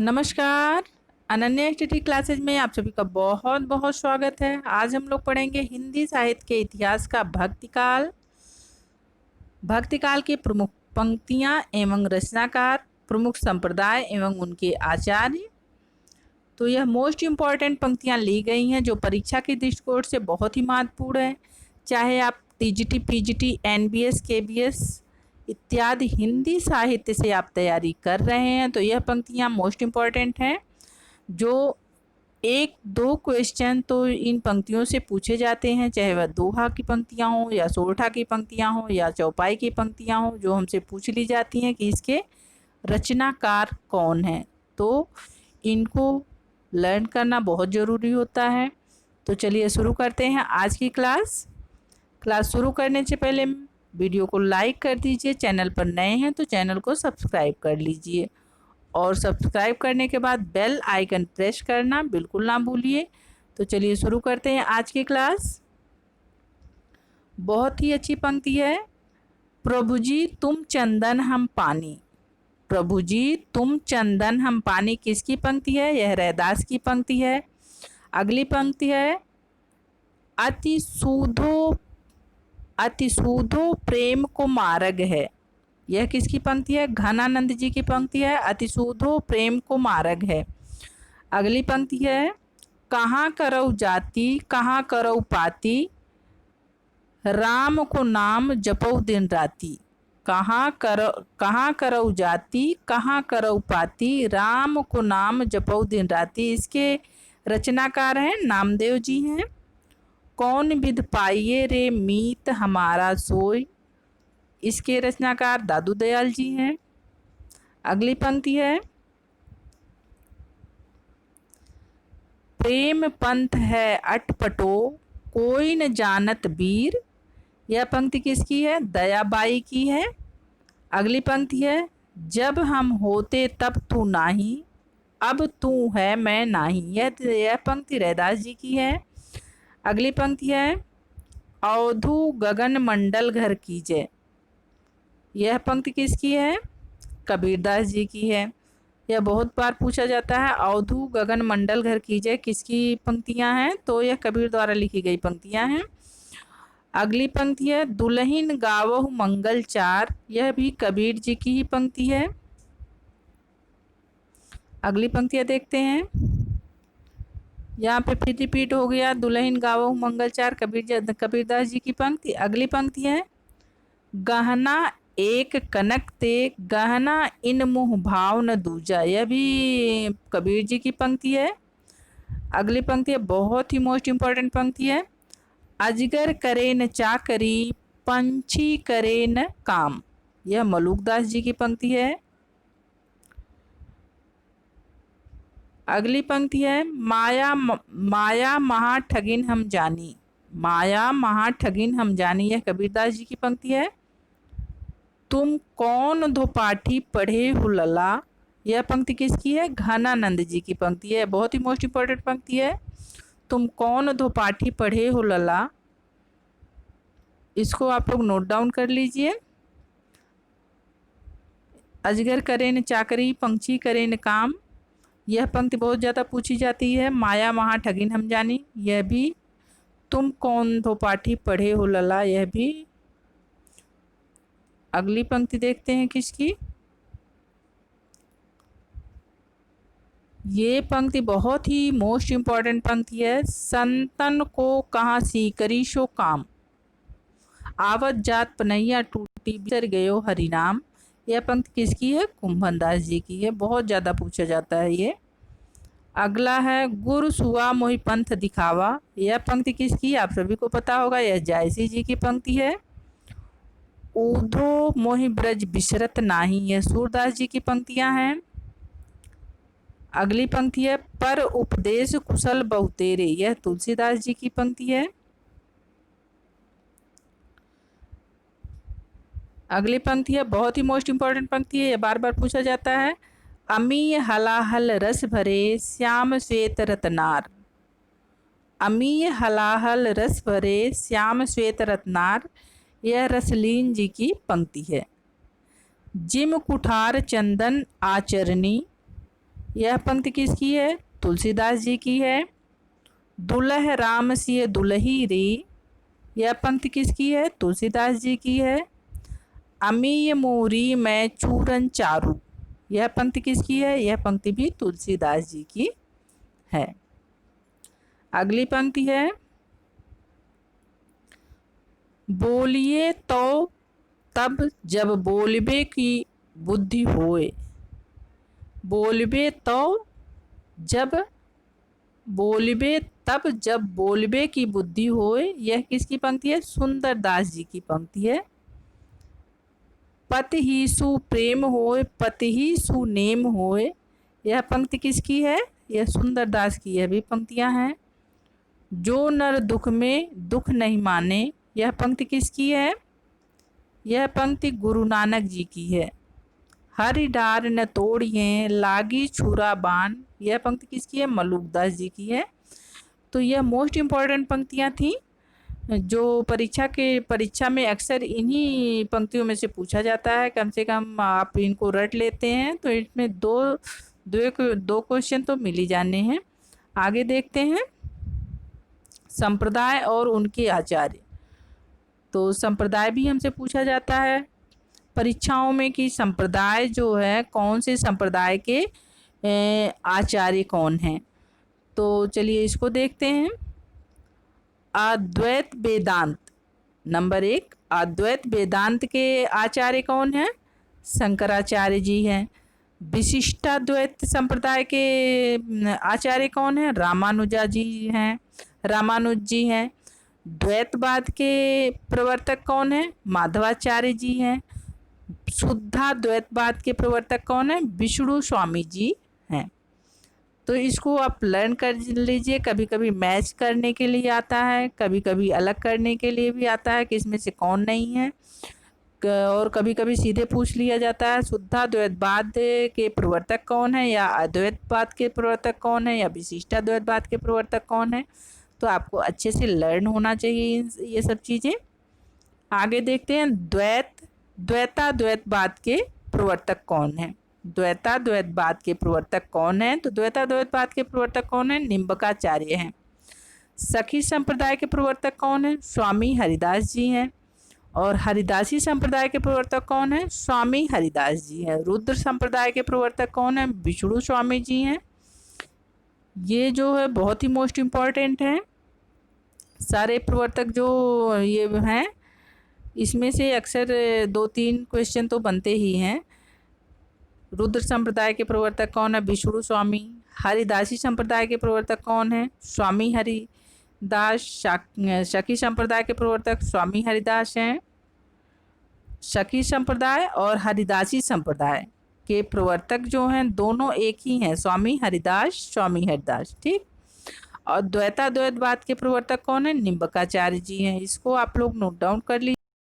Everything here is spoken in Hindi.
नमस्कार। अनन्या एसटीटी क्लासेज में आप सभी का बहुत बहुत स्वागत है। आज हम लोग पढ़ेंगे हिंदी साहित्य के इतिहास का भक्तिकाल की प्रमुख पंक्तियाँ एवं रचनाकार, प्रमुख संप्रदाय एवं उनके आचार्य। तो यह मोस्ट इम्पॉर्टेंट पंक्तियाँ ली गई हैं जो परीक्षा के दृष्टिकोण से बहुत ही महत्वपूर्ण है। चाहे आप टीजीटी, पीजीटी, एनबीएस, केबीएस इत्यादि हिंदी साहित्य से आप तैयारी कर रहे हैं तो यह पंक्तियाँ मोस्ट इम्पॉर्टेंट हैं। जो एक दो क्वेश्चन तो इन पंक्तियों से पूछे जाते हैं, चाहे वह दोहा की पंक्तियाँ हों या सोरठा की पंक्तियाँ हों या चौपाई की पंक्तियाँ हों, जो हमसे पूछ ली जाती हैं कि इसके रचनाकार कौन है। तो इनको लर्न करना बहुत ज़रूरी होता है। तो चलिए शुरू करते हैं आज की क्लास शुरू करने से पहले वीडियो को लाइक कर दीजिए। चैनल पर नए हैं तो चैनल को सब्सक्राइब कर लीजिए और सब्सक्राइब करने के बाद बेल आइकन प्रेस करना बिल्कुल ना भूलिए। तो चलिए शुरू करते हैं आज की क्लास। बहुत ही अच्छी पंक्ति है, प्रभु जी तुम चंदन हम पानी। प्रभु जी तुम चंदन हम पानी किसकी पंक्ति है? यह रैदास की पंक्ति है। अगली पंक्ति है, अति सूधो प्रेम को मार्ग है। यह किसकी पंक्ति है? घनानंद जी की पंक्ति है। अति सूधो प्रेम को मार्ग है। अगली पंक्ति है, कहाँ करऊ जाति कहाँ करऊ पाती, राम को नाम जपऊ दिन राती। कहाँ करऊ जाति कहाँ करऊ पाती, राम को नाम जपऊ दिन राती। इसके रचनाकार हैं नामदेव जी हैं। कौन विध पाइये रे मीत हमारा सोई, इसके रचनाकार दादू दयाल जी हैं। अगली पंक्ति है, प्रेम पंथ है अटपटो कोई न जानत वीर। यह पंक्ति किसकी है? दयाबाई की है। अगली पंक्ति है, जब हम होते तब तू नाही, अब तू है मैं नाही। यह पंक्ति रैदास जी की है। अगली पंक्ति है, अवधू गगन मंडल घर कीजय। यह पंक्ति किसकी है? कबीरदास जी की है। यह बहुत बार पूछा जाता है, अवधू गगन मंडल घर कीजय किसकी पंक्तियां हैं? तो यह कबीर द्वारा लिखी गई पंक्तियां हैं। अगली पंक्ति है, दुल्हिन गावहु मंगल चार। यह भी कबीर जी की ही पंक्ति है। अगली पंक्तियां देखते हैं, यहाँ पे फिर रिपीट हो गया, दुल्हिन गावहु मंगल चार कबीरदास जी की पंक्ति। अगली पंक्ति है, गहना एक कनक ते गहना इन मुँह भाव न दूजा। यह भी कबीर जी की पंक्ति है। अगली पंक्ति है, बहुत ही मोस्ट इम्पॉर्टेंट पंक्ति है, अजगर करे न चाकरी पंछी करे न काम। यह मलुकदास जी की पंक्ति है। अगली पंक्ति है, माया महा ठगिन हम जानी। माया महा ठगिन हम जानी। यह कबीरदास जी की पंक्ति है। तुम कौन धोपाठी पढ़े हो लला। यह पंक्ति किसकी है? घनानंद जी की पंक्ति है। बहुत ही मोस्ट इम्पोर्टेंट पंक्ति है, तुम कौन धोपाठी पढ़े हो लला। इसको आप लोग नोट डाउन कर लीजिए। अजगर करे न चाकरी पंछी करे न काम। यह पंक्ति बहुत ज़्यादा पूछी जाती है। माया महा ठगिन हम जानी। यह भी, तुम कौन धोपाठी पढ़े हो लला। यह भी। अगली पंक्ति देखते हैं किसकी। ये पंक्ति बहुत ही मोस्ट इम्पॉर्टेंट पंक्ति है, संतन को कहाँ सीकरी शो काम, आवत जात पनैया टूटी बिसर गयो हरिनाम। यह पंक्ति किसकी है? कुंभन दास जी की है। बहुत ज़्यादा पूछा जाता है ये। अगला है, गुरु सुआ मोहि पंथ दिखावा। यह पंक्ति किसकी? आप सभी को पता होगा, यह जायसी जी की पंक्ति है। ऊधो मोहि ब्रज बिसरत नाही। यह सूरदास जी की पंक्तियां हैं। अगली पंक्ति है, पर उपदेश कुशल बहुतेरे। यह तुलसीदास जी की पंक्ति है। अगली पंक्ति है, बहुत ही मोस्ट इम्पॉर्टेंट पंक्ति है, यह बार बार पूछा जाता है, अमीय हलाहल रस भरे श्याम श्वेत रत्नार। अमीय हलाहल रस भरे श्याम श्वेत रत्नार। यह रसलीन जी की पंक्ति है। जिम कुठार चंदन आचरणी। यह पंक्ति किसकी है? तुलसीदास जी की है। दुलह राम सिय दुलही रे, यह पंक्ति किसकी है? तुलसीदास जी की है। अमीय मोरी मैं चूरन चारू, यह पंक्ति किसकी है? यह पंक्ति भी तुलसीदास जी की है। अगली पंक्ति है, बोलिए तो तब जब बोलबे की बुद्धि होए, बोलबे तो जब बोलबे तब जब बोलबे की बुद्धि होए, यह किसकी पंक्ति है? सुंदरदास जी की पंक्ति है। पति ही सु प्रेम होए पति ही सु नेम होए, यह पंक्ति किसकी है? यह सुंदरदास की यह भी पंक्तियां हैं। जो नर दुख में दुख नहीं माने, यह पंक्ति किसकी है? यह पंक्ति गुरु नानक जी की है। हरि डार न तोड़िए लागी छुरा बाण, यह पंक्ति किसकी है? मलूकदास जी की है। तो यह मोस्ट इम्पॉर्टेंट पंक्तियां थी जो परीक्षा में अक्सर इन्हीं पंक्तियों में से पूछा जाता है। कम से कम आप इनको रट लेते हैं तो इसमें दो क्वेश्चन तो मिल ही जाने हैं। आगे देखते हैं, संप्रदाय और उनके आचार्य। तो संप्रदाय भी हमसे पूछा जाता है परीक्षाओं में कि संप्रदाय जो है कौन से संप्रदाय के आचार्य कौन हैं। तो चलिए इसको देखते हैं। अद्वैत वेदांत, नंबर 1, अद्वैत वेदांत के आचार्य कौन हैं? शंकराचार्य जी हैं। विशिष्टाद्वैत संप्रदाय के आचार्य कौन हैं? रामानुजा जी हैं, रामानुज जी हैं। द्वैतवाद के प्रवर्तक कौन हैं? माधवाचार्य जी हैं। शुद्धाद्वैतवाद के प्रवर्तक कौन हैं? विष्णु स्वामी जी हैं। तो इसको आप लर्न कर लीजिए। कभी कभी मैच करने के लिए आता है, कभी कभी अलग करने के लिए भी आता है कि इसमें से कौन नहीं है, और कभी कभी सीधे पूछ लिया जाता है शुद्धाद्वैतवाद के प्रवर्तक कौन है, या अद्वैतवाद के प्रवर्तक कौन है, या विशिष्टाद्वैतवाद के प्रवर्तक कौन है। तो आपको अच्छे से लर्न होना चाहिए ये सब चीज़ें। आगे देखते हैं, द्वैताद्वैतवाद के प्रवर्तक कौन है? द्वैताद्वैतवाद के प्रवर्तक कौन है? तो द्वैताद्वैतवाद के प्रवर्तक कौन है? निम्बकाचार्य हैं। सखी संप्रदाय के प्रवर्तक कौन है? स्वामी हरिदास जी हैं। और हरिदासी संप्रदाय के प्रवर्तक कौन है? स्वामी हरिदास जी हैं। रुद्र संप्रदाय के प्रवर्तक कौन है? विष्णु स्वामी जी हैं। ये जो है बहुत ही मोस्ट इम्पॉर्टेंट है। सारे प्रवर्तक जो ये हैं इसमें से अक्सर 2-3 क्वेश्चन तो बनते ही हैं। रुद्र संप्रदाय के प्रवर्तक कौन है? विष्णु स्वामी। हरिदासी संप्रदाय के प्रवर्तक कौन है? स्वामी हरिदास। शकी संप्रदाय के प्रवर्तक स्वामी हरिदास हैं। शकी संप्रदाय और हरिदासी संप्रदाय के प्रवर्तक जो हैं दोनों एक ही हैं, स्वामी हरिदास, स्वामी हरिदास। ठीक। और द्वैताद्वैतवाद के प्रवर्तक कौन है? निम्बकाचार्य जी हैं। इसको आप लोग नोट डाउन कर लीजिए।